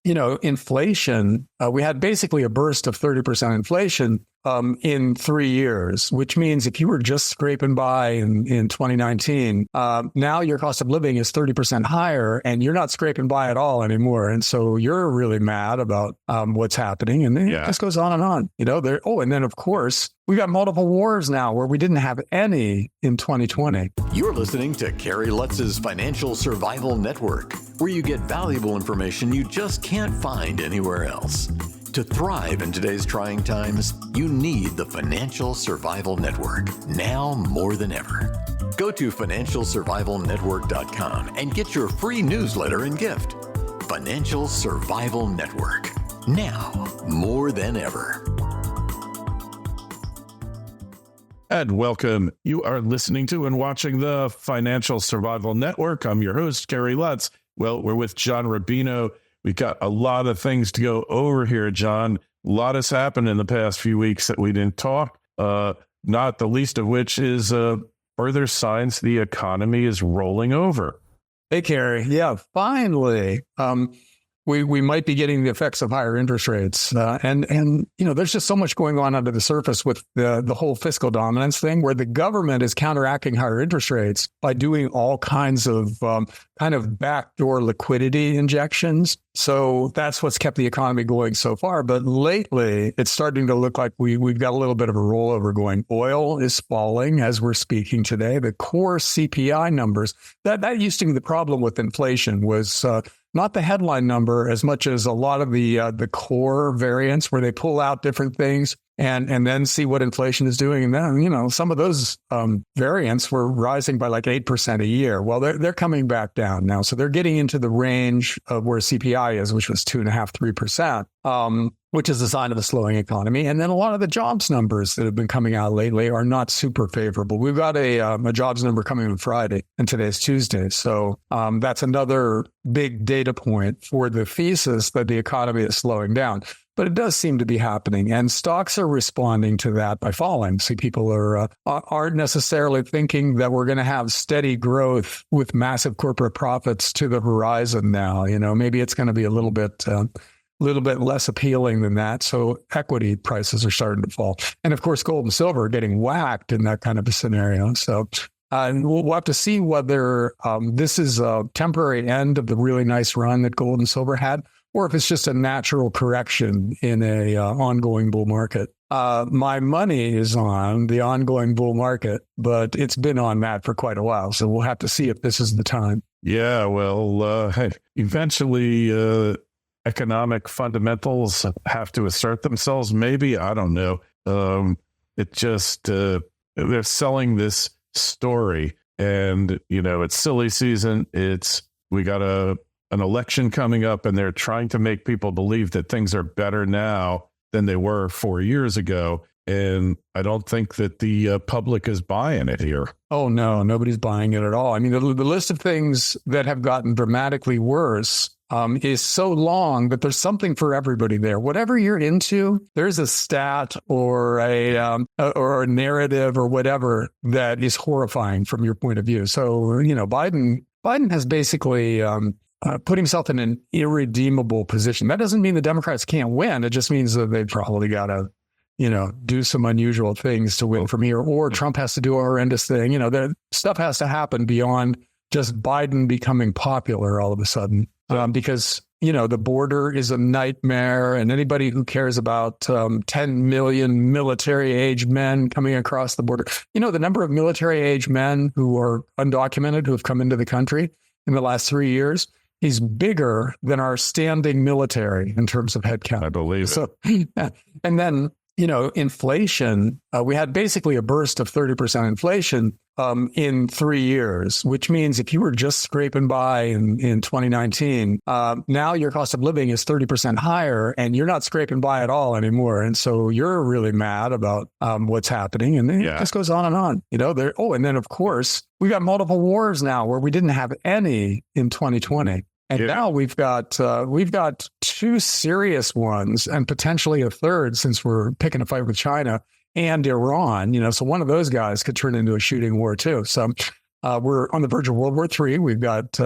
inflation, we had basically a burst of 30% inflation in 3 years, which means if you were just scraping by in 2019, now your cost of living is 30% higher and you're not scraping by at all anymore. And so you're really mad about what's happening. And then it just goes on and on. And then, of course, we got multiple wars now where we didn't have any in 2020. You're listening to Kerry Lutz's Financial Survival Network, where you get valuable information you just can't find anywhere else. To thrive in today's trying times, you need the Financial Survival Network, now more than ever. Go to financialsurvivalnetwork.com and get your free newsletter and gift. Financial Survival Network, now more than ever. And welcome. You are listening to and watching the Financial Survival Network. I'm your host, Kerry Lutz. Well, we're with John Rubino. We've got a lot of things to go over here, John. A lot has happened in the past few weeks that we didn't talk, not the least of which is further signs the economy is rolling over. Hey, Kerry. Yeah, finally. We might be getting the effects of higher interest rates. And there's just so much going on under the surface with the whole fiscal dominance thing where the government is counteracting higher interest rates by doing all kinds of kind of backdoor liquidity injections. So that's what's kept the economy going so far. But lately, it's starting to look like we've got a little bit of a rollover going. Oil is falling as we're speaking today. The core CPI numbers, that used to be the problem with inflation was not the headline number as much as a lot of the core variants where they pull out different things and then see what inflation is doing. And then, some of those variants were rising by like 8% a year. Well, they're coming back down now. So they're getting into the range of where CPI is, which was 2.5%, 3%. Which is a sign of a slowing economy. And then a lot of the jobs numbers that have been coming out lately are not super favorable. We've got a jobs number coming on Friday, and today's Tuesday. So that's another big data point for the thesis that the economy is slowing down. But it does seem to be happening, and stocks are responding to that by falling. See, people aren't necessarily thinking that we're going to have steady growth with massive corporate profits to the horizon now. Maybe it's going to be a little bit less appealing than that. So equity prices are starting to fall. And of course, gold and silver are getting whacked in that kind of a scenario. So we'll have to see whether this is a temporary end of the really nice run that gold and silver had, or if it's just a natural correction in a ongoing bull market. My money is on the ongoing bull market, but it's been on that for quite a while. So we'll have to see if this is the time. Yeah, well, eventually economic fundamentals have to assert themselves. Maybe, I don't know. They're selling this story, and it's silly season. We got an election coming up, and they're trying to make people believe that things are better now than they were 4 years ago. And I don't think that the public is buying it here. Oh, no, nobody's buying it at all. I mean, the list of things that have gotten dramatically worse is so long that there's something for everybody there. Whatever you're into, there's a stat or a narrative or whatever that is horrifying from your point of view. So, Biden has basically put himself in an irredeemable position. That doesn't mean the Democrats can't win. It just means that they've probably got to do some unusual things to win from here, or Trump has to do a horrendous thing. The stuff has to happen beyond just Biden becoming popular all of a sudden, because, the border is a nightmare, and anybody who cares about 10 million military-age men coming across the border, the number of military-age men who are undocumented who have come into the country in the last 3 years is bigger than our standing military in terms of headcount. I believe it. And then, inflation, we had basically a burst of 30% inflation in 3 years, which means if you were just scraping by in 2019, now your cost of living is 30% higher and you're not scraping by at all anymore. And so you're really mad about what's happening. And then it just goes on and on. And then, of course, we got multiple wars now where we didn't have any in 2020. And now we've got two serious ones and potentially a third, since we're picking a fight with China and Iran. So one of those guys could turn into a shooting war too. So we're on the verge of World War III. We've got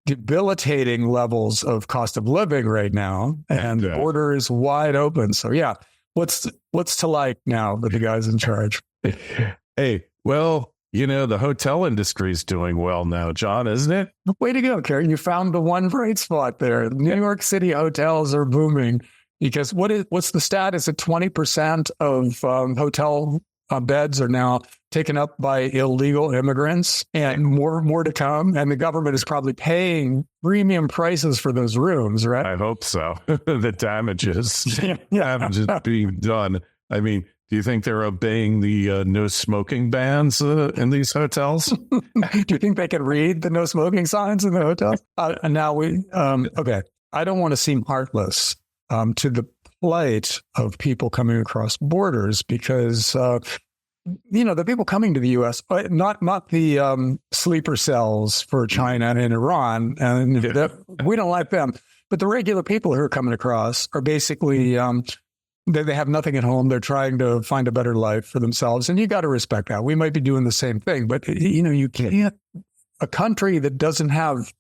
debilitating levels of cost of living right now, and the border is wide open. So yeah, what's to like now with the guys in charge? Hey, well, the hotel industry is doing well now, John, isn't it? Way to go, Kerry. You found the one bright spot there. New York City hotels are booming because what's the stat? Is it 20% of hotel beds are now taken up by illegal immigrants, and more to come? And the government is probably paying premium prices for those rooms, right? I hope so. The damages being done. I mean, do you think they're obeying the no smoking bans in these hotels? Do you think they can read the no smoking signs in the hotels? And now okay. I don't want to seem heartless to the plight of people coming across borders, because the people coming to the U.S., not the sleeper cells for China and Iran, and we don't like them, but the regular people who are coming across are basically they have nothing at home. They're trying to find a better life for themselves, and you got to respect that. We might be doing the same thing, but you can't. A country that doesn't have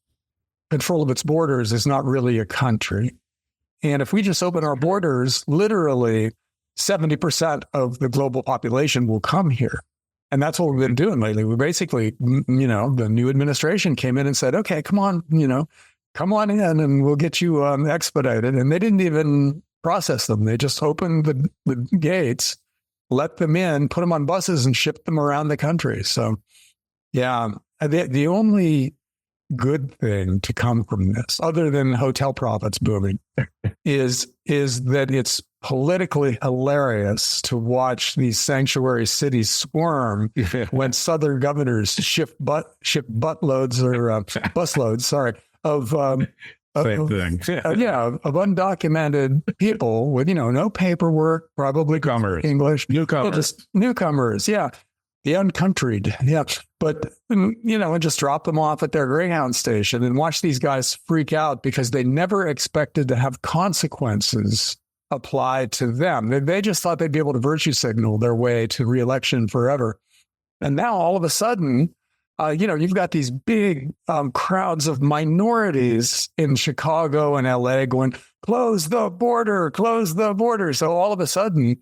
control of its borders is not really a country. And if we just open our borders, literally 70% of the global population will come here. And that's what we've been doing lately. We basically, the new administration came in and said, okay, come on in and we'll get you expedited. And they didn't even process them. They just opened the gates, let them in, put them on buses and shipped them around the country. So yeah, the only good thing to come from this, other than hotel profits booming, is that it's politically hilarious to watch these sanctuary cities squirm when Southern governors ship buttloads or busloads, of same thing. Of undocumented people with no paperwork, probably English, newcomers, yeah. The uncountryed, yeah. But, and just drop them off at their Greyhound station and watch these guys freak out because they never expected to have consequences applied to them. They just thought they'd be able to virtue signal their way to reelection forever. And now all of a sudden, you've got these big crowds of minorities in Chicago and LA going, close the border. So all of a sudden,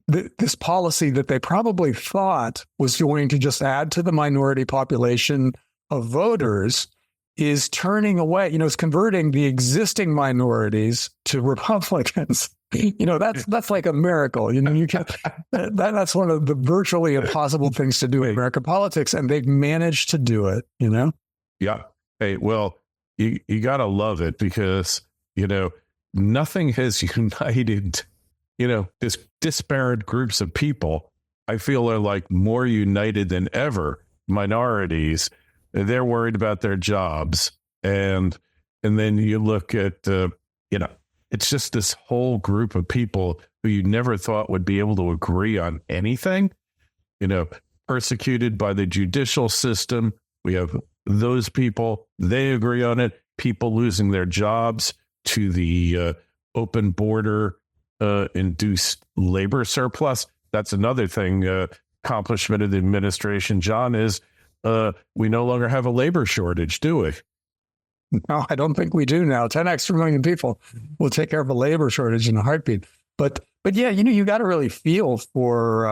this policy that they probably thought was going to just add to the minority population of voters is turning away, it's converting the existing minorities to Republicans. That's like a miracle. You can that's one of the virtually impossible things to do in American politics, and they've managed to do it. Yeah. Hey, well, you got to love it because nothing has united. This disparate groups of people, I feel, are like more united than ever. Minorities, they're worried about their jobs. And then you look at, it's just this whole group of people who you never thought would be able to agree on anything, persecuted by the judicial system. We have those people, they agree on it. People losing their jobs to the open border induced labor surplus. That's another thing, accomplishment of the administration, John, is we no longer have a labor shortage, do we? No, I don't think we do now. 10 extra million people will take care of a labor shortage in a heartbeat. But yeah, you got to really feel for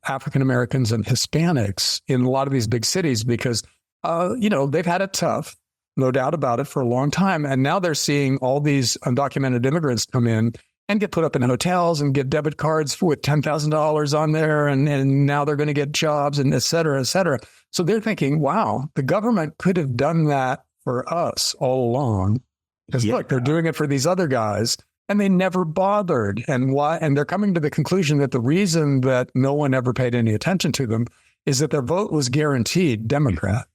African Americans and Hispanics in a lot of these big cities because, they've had it tough, no doubt about it, for a long time. And now they're seeing all these undocumented immigrants come in and get put up in hotels and get debit cards with $10,000 on there. And now they're going to get jobs and et cetera, et cetera. So they're thinking, wow, the government could have done that for us all along. Because look, they're doing it for these other guys and they never bothered. And why? And they're coming to the conclusion that the reason that no one ever paid any attention to them is that their vote was guaranteed Democrat.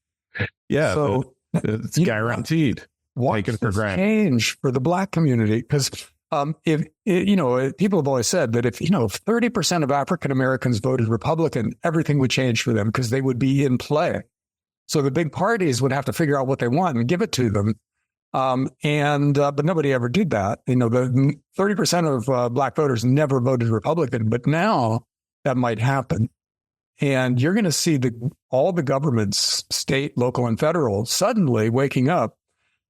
Yeah. So it's guaranteed. What change for the Black community? Because people have always said that if 30% of African Americans voted Republican, everything would change for them because they would be in play. So the big parties would have to figure out what they want and give it to them. But nobody ever did that. The 30% of Black voters never voted Republican, but now that might happen. And you're going to see all the governments, state, local, and federal, suddenly waking up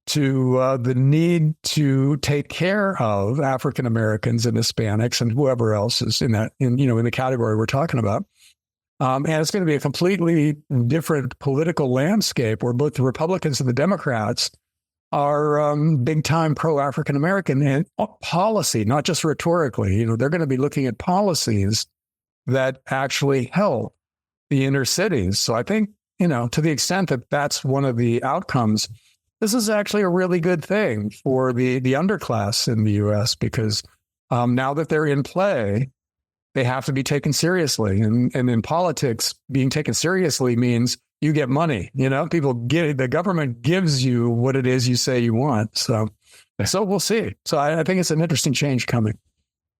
to the need to take care of African Americans and Hispanics and whoever else is in the category we're talking about. And it's going to be a completely different political landscape where both the Republicans and the Democrats are big time pro-African American and policy, not just rhetorically. They're going to be looking at policies that actually help the inner cities. So I think, to the extent that that's one of the outcomes, this is actually a really good thing for the underclass in the U.S. because now that they're in play, they have to be taken seriously. And in politics, being taken seriously means you get money. The government gives you what it is you say you want. So we'll see. So I think it's an interesting change coming.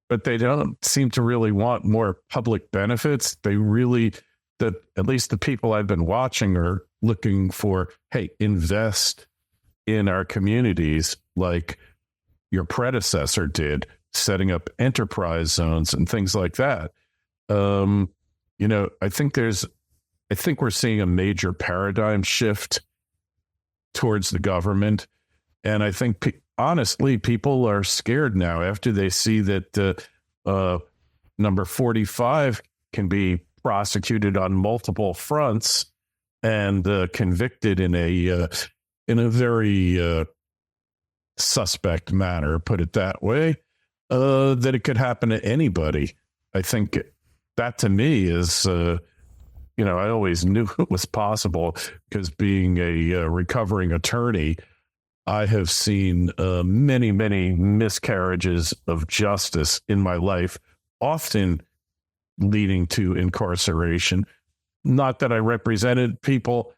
But they don't seem to really want more public benefits. They really, at least the people I've been watching are looking for, hey, invest in our communities like your predecessor did, setting up enterprise zones and things like that. I think we're seeing a major paradigm shift towards the government. And I think, honestly, people are scared now after they see that number 45 can be prosecuted on multiple fronts and convicted in a very suspect manner, put it that way, that it could happen to anybody. I think that to me is, I always knew it was possible because being a recovering attorney, I have seen many, many miscarriages of justice in my life, often leading to incarceration. Not that I represented people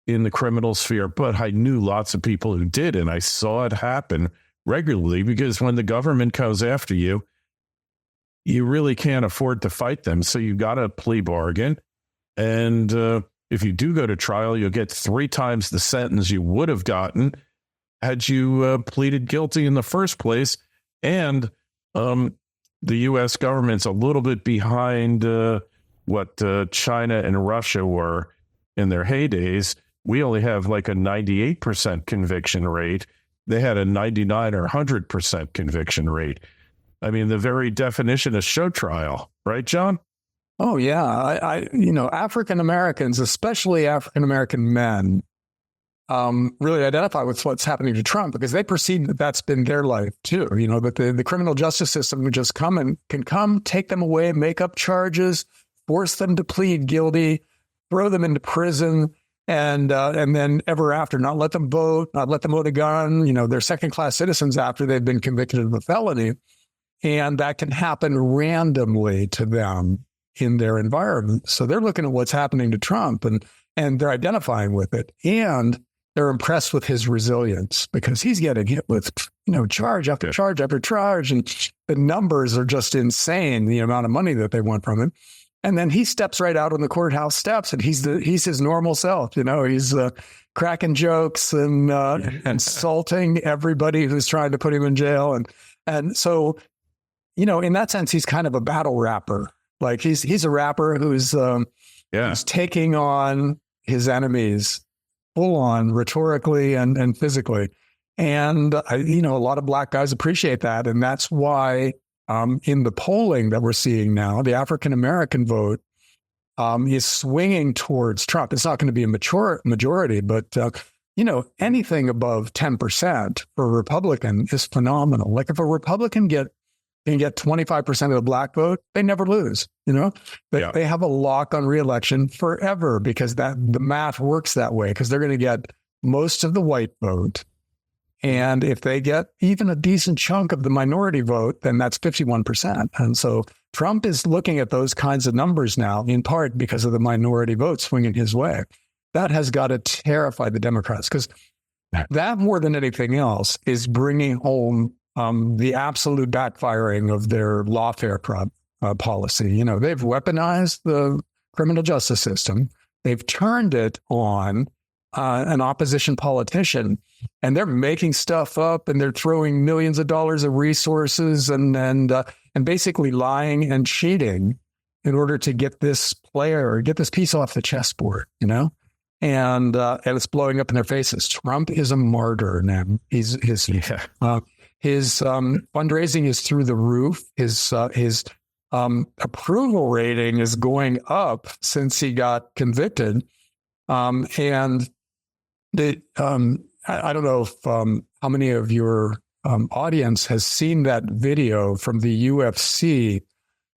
in the criminal sphere, but I knew lots of people who did, and I saw it happen regularly because when the government comes after you, you really can't afford to fight them. So you got a plea bargain. And if you do go to trial, you'll get 3 times the sentence you would have gotten had you pleaded guilty in the first place. And the U.S. government's a little bit behind what China and Russia were in their heydays. We only have like a 98% conviction rate. They had a 99 or 100% conviction rate. I mean, the very definition of show trial, right, John? Oh, yeah. African Americans, especially African American men, really identify with what's happening to Trump because they perceive that that's been their life too. That the criminal justice system would just can come, take them away, make up charges, force them to plead guilty, throw them into prison, and then ever after not let them vote, not let them own a gun. They're second-class citizens after they've been convicted of a felony, and that can happen randomly to them in their environment. So they're looking at what's happening to Trump and they're identifying with it. And they're impressed with his resilience because he's getting hit with, charge after charge after charge. And the numbers are just insane, the amount of money that they want from him. And then he steps right out on the courthouse steps and he's his normal self. He's cracking jokes and insulting everybody who's trying to put him in jail. And so, in that sense, he's kind of a battle rapper. Like he's a rapper who's taking on his enemies full on rhetorically and physically. And, a lot of black guys appreciate that. And that's why in the polling that we're seeing now, the African-American vote is swinging towards Trump. It's not going to be a majority, but, anything above 10% for a Republican is phenomenal. Like if a Republican can get 25% of the black vote, they never lose. They have a lock on reelection forever because the math works that way because they're going to get most of the white vote. And if they get even a decent chunk of the minority vote, then that's 51%. And so Trump is looking at those kinds of numbers now, in part because of the minority vote swinging his way. That has got to terrify the Democrats because that more than anything else is bringing home the absolute backfiring of their lawfare policy. They've weaponized the criminal justice system. They've turned it on an opposition politician, and they're making stuff up, and they're throwing millions of dollars of resources and basically lying and cheating in order to get this player or get this piece off the chessboard, and it's blowing up in their faces. Trump is a martyr now. His fundraising is through the roof. His approval rating is going up since he got convicted. And I don't know if how many of your audience has seen that video from the UFC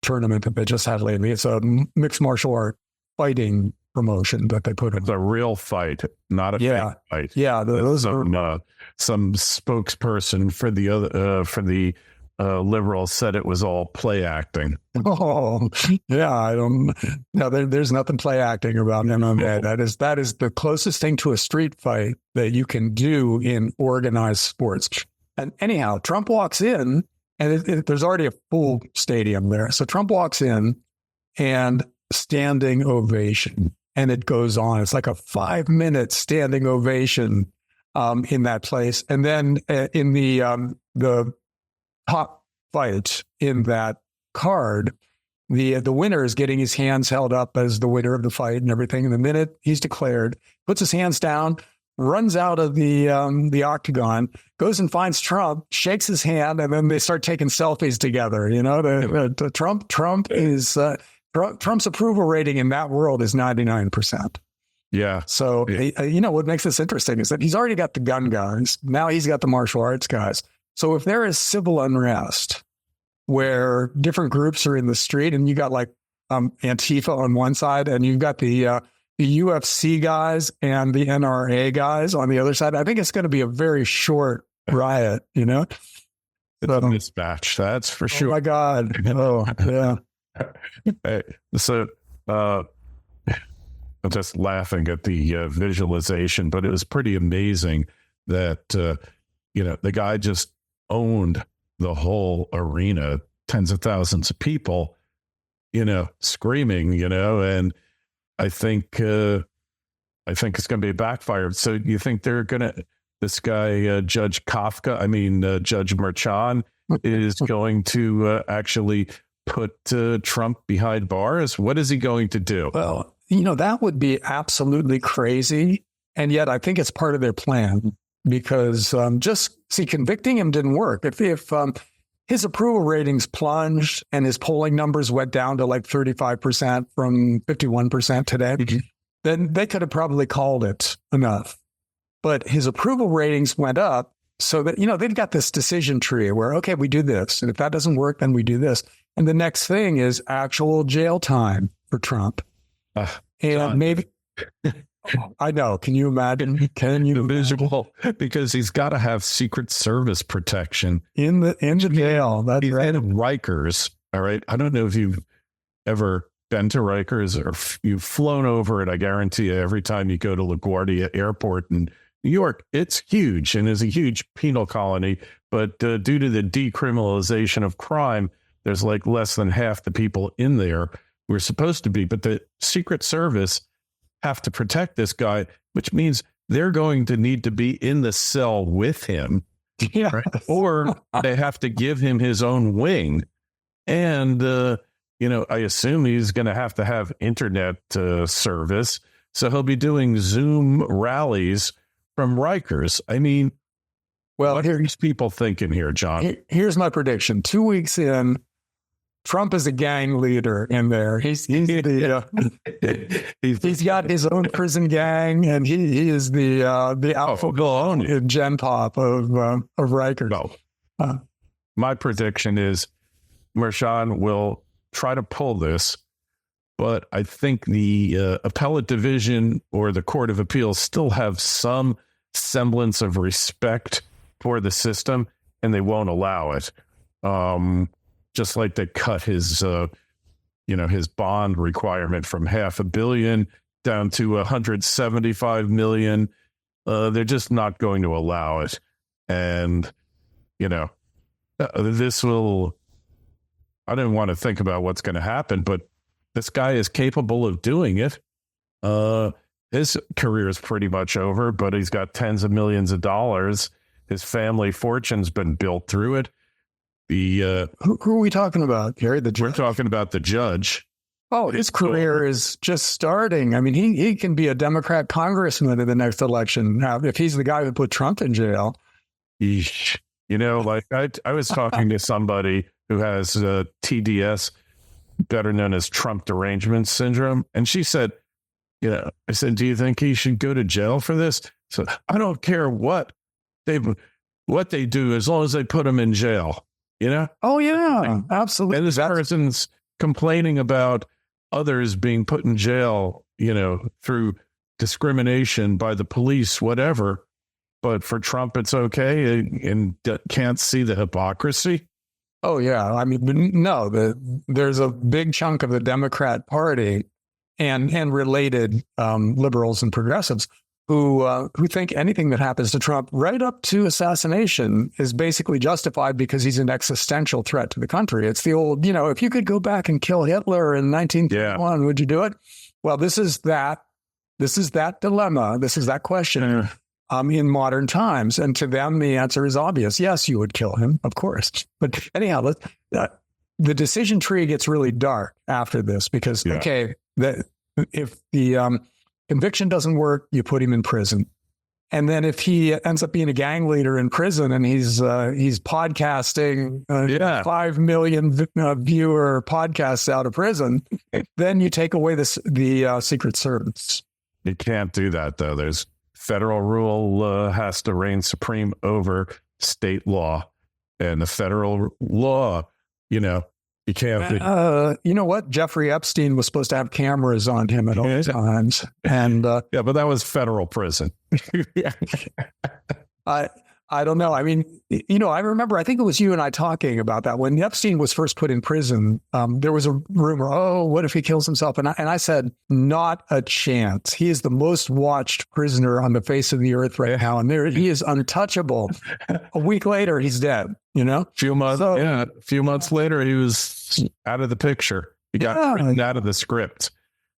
tournament that they just had lately. It's a mixed martial art fighting promotion that they put in. It's a real fight, not a fake fight. Yeah, those are some spokesperson for the liberals said it was all play acting. Oh, yeah, I don't. No, there's nothing play acting about MMA. That is the closest thing to a street fight that you can do in organized sports. And anyhow, Trump walks in, and there's already a full stadium there. So Trump walks in, and standing ovation, and it goes on. It's like a 5-minute standing ovation in that place. And then in the top fight in that card, the winner is getting his hands held up as the winner of the fight and everything. And the minute he's declared, puts his hands down, runs out of the octagon, goes and finds Trump, shakes his hand, and then they start taking selfies together. Trump's approval rating in that world is 99%. Yeah. So, what makes this interesting is that he's already got the gun guys. Now he's got the martial arts guys. So if there is civil unrest where different groups are in the street and you got like Antifa on one side and you've got the UFC guys and the NRA guys on the other side, I think it's going to be a very short riot, It's a mismatch, that's for sure. Oh, my God. Oh, yeah. Hey, so I'm just laughing at the visualization, but it was pretty amazing that, the guy just owned the whole arena, tens of thousands of people, screaming, and I think it's going to be backfired. So you think this guy, Judge Merchan is going to actually put Trump behind bars? What is he going to do? Well, that would be absolutely crazy. And yet I think it's part of their plan because convicting him didn't work. If his approval ratings plunged and his polling numbers went down to like 35% from 51% today, then they could have probably called it enough. But his approval ratings went up so that, they've got this decision tree where, okay, we do this. And if that doesn't work, then we do this. And the next thing is actual jail time for Trump. And maybe, I know. Can you imagine? The visual? Because he's got to have Secret Service protection in the jail. That's right. And Rikers. All right. I don't know if you've ever been to Rikers or you've flown over it. I guarantee you, every time you go to LaGuardia Airport in New York, it's huge and is a huge penal colony. But due to the decriminalization of crime, there's like less than half the people in there we're supposed to be. But the Secret Service have to protect this guy, which means they're going to need to be in the cell with him. Yeah. Right? Or they have to give him his own wing. And, I assume he's going to have internet service. So he'll be doing Zoom rallies from Rikers. I mean, what are these people thinking here, John? Here's my prediction. 2 weeks in, Trump is a gang leader in there. He's got his own prison gang, and he is the alpha gen pop of Rikers. No. My prediction is Merchan will try to pull this, but I think the appellate division or the Court of Appeals still have some semblance of respect for the system, and they won't allow it. Just like they cut his bond requirement from $500 million down to $175 million. They're just not going to allow it. And, this will, I don't want to think about what's going to happen, but this guy is capable of doing it. His career is pretty much over, but he's got tens of millions of dollars. His family fortune's been built through it. Who are we talking about, Kerry? The judge? We're talking about the judge. Oh, his career is just starting. I mean, he can be a Democrat congressman in the next election if he's the guy who put Trump in jail. Eesh. You know, like I was talking to somebody who has TDS, better known as Trump derangement syndrome. And she said, I said, do you think he should go to jail for this? So I don't care what they do as long as they put him in jail, Oh, yeah, absolutely. And this person's complaining about others being put in jail, through discrimination by the police, whatever. But for Trump, it's okay and can't see the hypocrisy. Oh, yeah. I mean, no, there's a big chunk of the Democrat Party and related liberals and progressives who think anything that happens to Trump right up to assassination is basically justified because he's an existential threat to the country. It's the old, if you could go back and kill Hitler in 1931, would you do it? Well, this is that dilemma. This is that question in modern times. And to them, the answer is obvious. Yes, you would kill him, of course. But anyhow, the decision tree gets really dark after this because, if the conviction doesn't work, you put him in prison. And then if he ends up being a gang leader in prison and he's podcasting 5 million viewer podcasts out of prison, then you take away the Secret Service. You can't do that, though. There's federal rule has to reign supreme over state law. And the federal law, you can't. You know what? Jeffrey Epstein was supposed to have cameras on him at all times. And but that was federal prison. I don't know. I mean, I remember, I think it was you and I talking about that. When Epstein was first put in prison, there was a rumor, what if he kills himself? And I said, not a chance. He is the most watched prisoner on the face of the earth right now. And he is untouchable. A week later, he's dead, A few months later, he was out of the picture. He got written out of the script.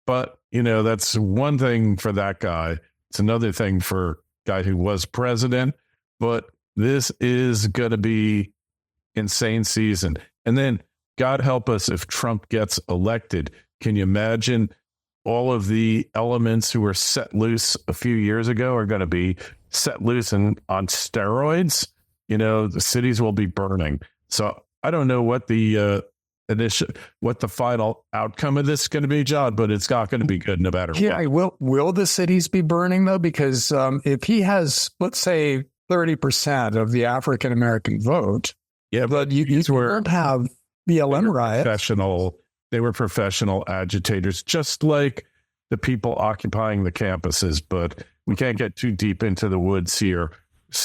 But, that's one thing for that guy. It's another thing for a guy who was president. But this is going to be insane season. And then God help us if Trump gets elected. Can you imagine all of the elements who were set loose a few years ago are going to be set loose and on steroids? The cities will be burning. So I don't know what the final outcome of this is going to be, John, but it's not going to be good no matter what. Will the cities be burning, though? Because if he has, let's say, 30% of the African American vote. Yeah, but you don't have BLM riots. They were professional agitators, just like the people occupying the campuses. But we can't get too deep into the woods here.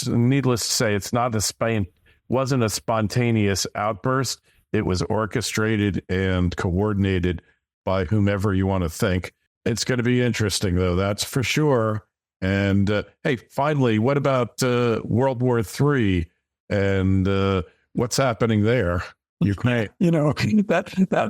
Needless to say, wasn't a spontaneous outburst. It was orchestrated and coordinated by whomever you want to think. It's going to be interesting, though. That's for sure. And hey, finally, what about World War III and what's happening there? Ukraine. that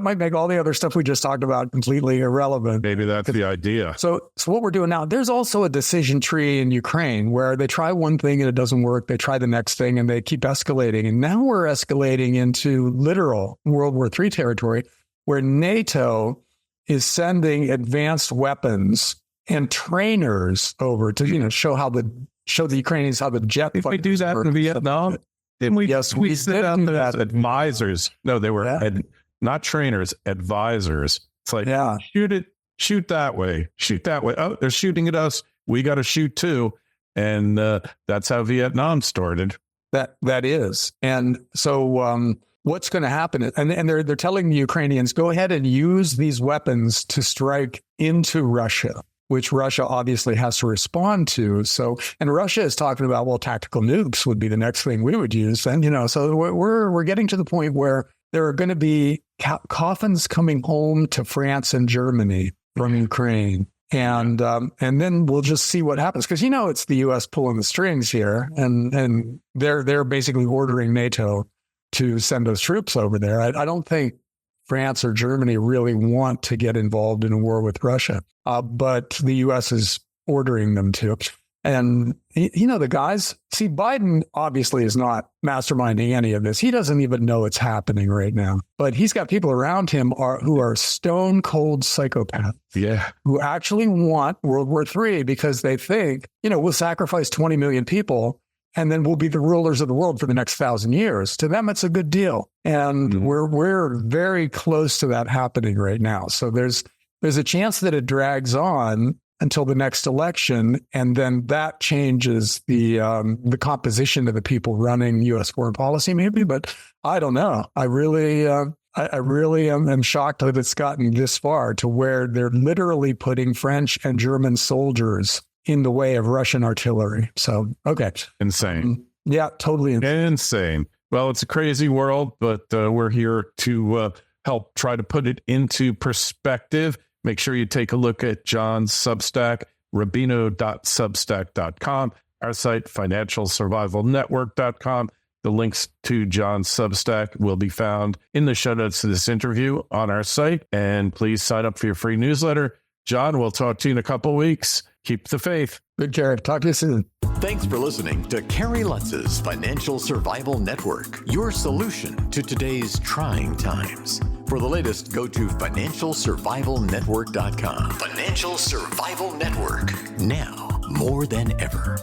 might make all the other stuff we just talked about completely irrelevant. Maybe that's the idea. So what we're doing now, there's also a decision tree in Ukraine where they try one thing and it doesn't work. They try the next thing and they keep escalating. And now we're escalating into literal World War III territory where NATO is sending advanced weapons and trainers over to, show the Ukrainians how the jet. Did we do that in Vietnam? Didn't we? Yes, we did that. Advisors. No, they were not trainers, advisors. It's like, shoot that way. Oh, they're shooting at us. We got to shoot too. And that's how Vietnam started. That is. And so what's going to happen? And they're telling the Ukrainians, go ahead and use these weapons to strike into Russia, which Russia obviously has to respond to. So, and Russia is talking about, well, tactical nukes would be the next thing we would use. And, so we're getting to the point where there are going to be coffins coming home to France and Germany from Ukraine. And then we'll just see what happens. Because, it's the U.S. pulling the strings here. And they're basically ordering NATO to send those troops over there. I don't think France or Germany really want to get involved in a war with Russia, but the U.S. is ordering them to. And, the guys, see, Biden obviously is not masterminding any of this. He doesn't even know it's happening right now. But he's got people around him who are stone cold psychopaths. Yeah. Who actually want World War III because they think, we'll sacrifice 20 million people and then we'll be the rulers of the world for the next 1,000 years. To them, it's a good deal. And we're very close to that happening right now. So there's a chance that it drags on until the next election, and then that changes the composition of the people running U.S. foreign policy, maybe. But I don't know. I really am shocked that it's gotten this far to where they're literally putting French and German soldiers in the way of Russian artillery. So, okay. Insane. Yeah, totally insane. Well, it's a crazy world, but we're here to help try to put it into perspective. Make sure you take a look at John's Substack, rubino.substack.com, our site, financialsurvivalnetwork.com. The links to John's Substack will be found in the show notes to this interview on our site. And please sign up for your free newsletter. John, we'll talk to you in a couple of weeks. Keep the faith. Good, Kerry. Talk to you soon. Thanks for listening to Kerry Lutz's Financial Survival Network, your solution to today's trying times. For the latest, go to financialsurvivalnetwork.com. Financial Survival Network, now more than ever.